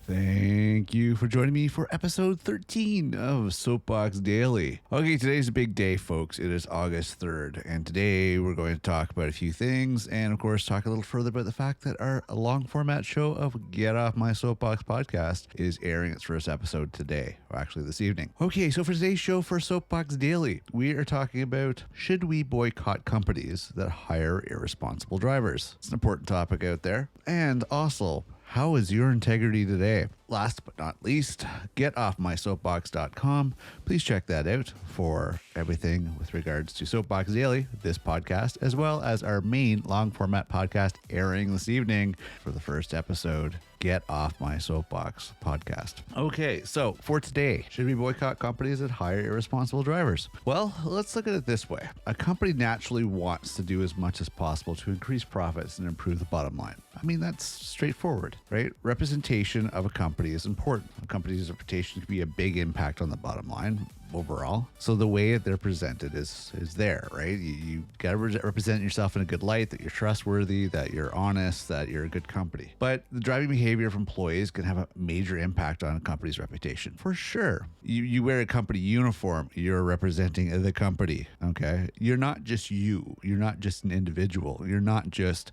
Thank you for joining me for episode 13 of Soapbox Daily. Okay, today's a big day, folks. It is August 3rd, and today we're going to talk about a few things and, of course, talk a little further about the fact that our long format show of Get Off My Soapbox podcast is airing its first episode today, or actually this evening. Okay, so for today's show for Soapbox Daily, we are talking about should we boycott companies that hire irresponsible drivers? It's an important topic out there. And also, how is your integrity today? Last but not least, getoffmysoapbox.com. Please check that out for everything with regards to Soapbox Daily, this podcast, as well as our main long format podcast airing this evening for the first episode, Get Off My Soapbox podcast. Okay, so for today, should we boycott companies that hire irresponsible drivers? Well, let's look at it this way. A company naturally wants to do as much as possible to increase profits and improve the bottom line. I mean, that's straightforward, right? Representation of a company is important. A company's reputation can be a big impact on the bottom line overall. So the way that they're presented is there, right? You got to represent yourself in a good light, that you're trustworthy, that you're honest, that you're a good company. But the driving behavior of employees can have a major impact on a company's reputation. For sure. You wear a company uniform, you're representing the company, okay? You're not just you. You're not just an individual. You're not just,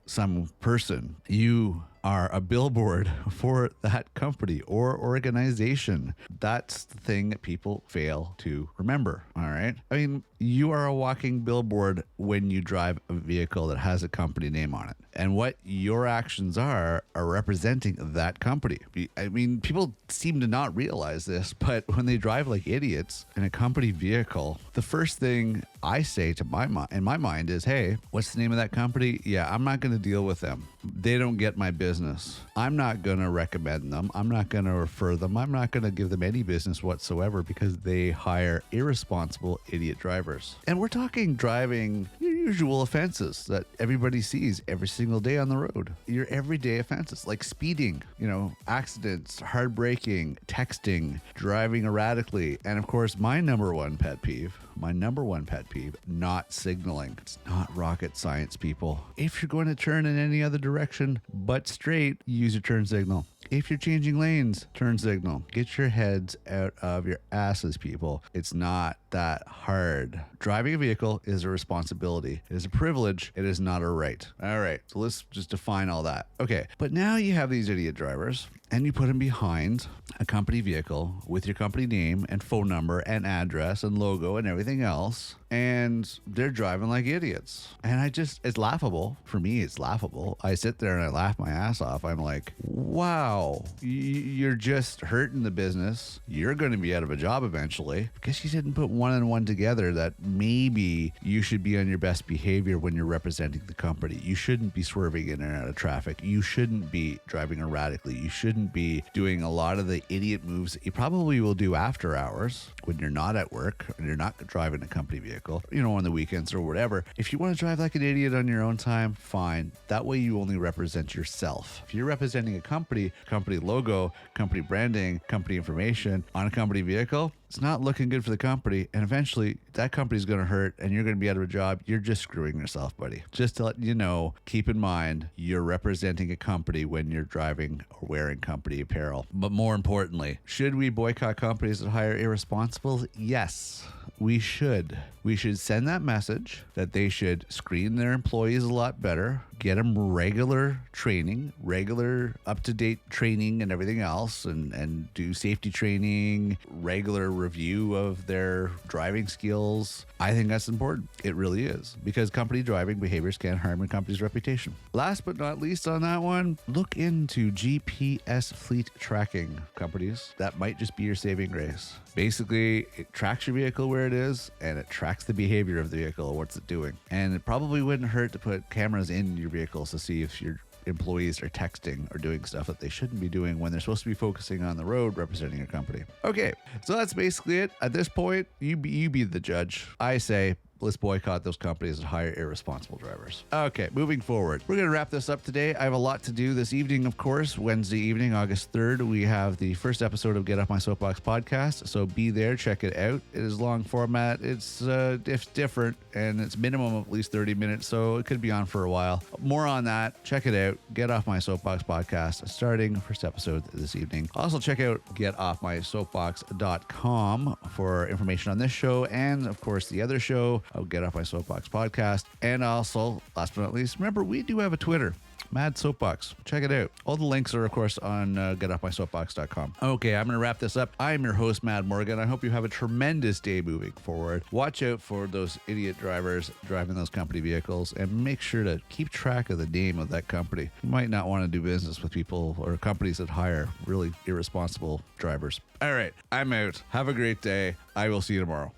some person. You are a billboard for that company or organization. That's the thing that people fail to remember, all right? I mean, you are a walking billboard when you drive a vehicle that has a company name on it. And what your actions are representing that company. I mean, people seem to not realize this, but when they drive like idiots in a company vehicle, the first thing I say to in my mind is, hey, what's the name of that company? Yeah, I'm not going to deal with them. They don't get my business. I'm not going to recommend them. I'm not going to refer them. I'm not going to give them any business whatsoever because they hire irresponsible idiot drivers. And we're talking driving your usual offenses that everybody sees every single day on the road. Your everyday offenses like speeding, accidents, hard braking, texting, driving erratically, and of course, my number one pet peeve, not signaling. It's not rocket science, people. If you're going to turn in any other direction but straight, use your turn signal. If you're changing lanes, turn signal. Get your heads out of your asses, people. It's not that hard. Driving a vehicle is a responsibility. It is a privilege. It is not a right. All right, so let's just define all that. Okay, but now you have these idiot drivers and you put them behind a company vehicle with your company name and phone number and address and logo and everything else, and they're driving like idiots. And it's laughable. For me, it's laughable. I sit there and I laugh my ass off. I'm like, wow, you're just hurting the business. You're going to be out of a job eventually because you didn't put one and one together that maybe you should be on your best behavior when you're representing the company. You shouldn't be swerving in and out of traffic. You shouldn't be driving erratically. You shouldn't be doing a lot of the idiot moves that you probably will do after hours when you're not at work and you're not driving a company vehicle, on the weekends or whatever. If you want to drive like an idiot on your own time, fine. That way you only represent yourself. If you're representing a company logo, company branding, company information on a company vehicle, it's not looking good for the company, and eventually that company's going to hurt and you're going to be out of a job. You're just screwing yourself, buddy. Just to let you know, keep in mind, you're representing a company when you're driving or wearing company apparel. But more importantly, should we boycott companies that hire irresponsible? Yes, we should. We should send that message that they should screen their employees a lot better, get them regular training, regular up-to-date training and everything else, and do safety training, regular review of their driving skills. I think that's important. It really is, because company driving behaviors can harm a company's reputation. Last but not least on that one, look into GPS fleet tracking companies. That might just be your saving grace. Basically, it tracks your vehicle where it is, and it tracks the behavior of the vehicle, what's it doing. And it probably wouldn't hurt to put cameras in your vehicles to see if your employees are texting or doing stuff that they shouldn't be doing when they're supposed to be focusing on the road representing your company. Okay, so that's basically it. At this point, you be the judge. I say let's boycott those companies that hire irresponsible drivers. Okay, moving forward. We're going to wrap this up today. I have a lot to do this evening, of course. Wednesday evening, August 3rd, we have the first episode of Get Off My Soapbox podcast. So be there, check it out. It is long format. It's different, and it's minimum of at least 30 minutes, so it could be on for a while. More on that. Check it out. Get Off My Soapbox podcast, starting first episode this evening. Also, check out getoffmysoapbox.com for information on this show and, of course, the other show, Get Off My Soapbox podcast. And also, last but not least, remember, we do have a Twitter. Mad Soapbox. Check it out. All the links are, of course, on getoffmysoapbox.com. Okay, I'm going to wrap this up. I'm your host, Mad Morgan. I hope you have a tremendous day moving forward. Watch out for those idiot drivers driving those company vehicles, and make sure to keep track of the name of that company. You might not want to do business with people or companies that hire really irresponsible drivers. All right, I'm out. Have a great day. I will see you tomorrow.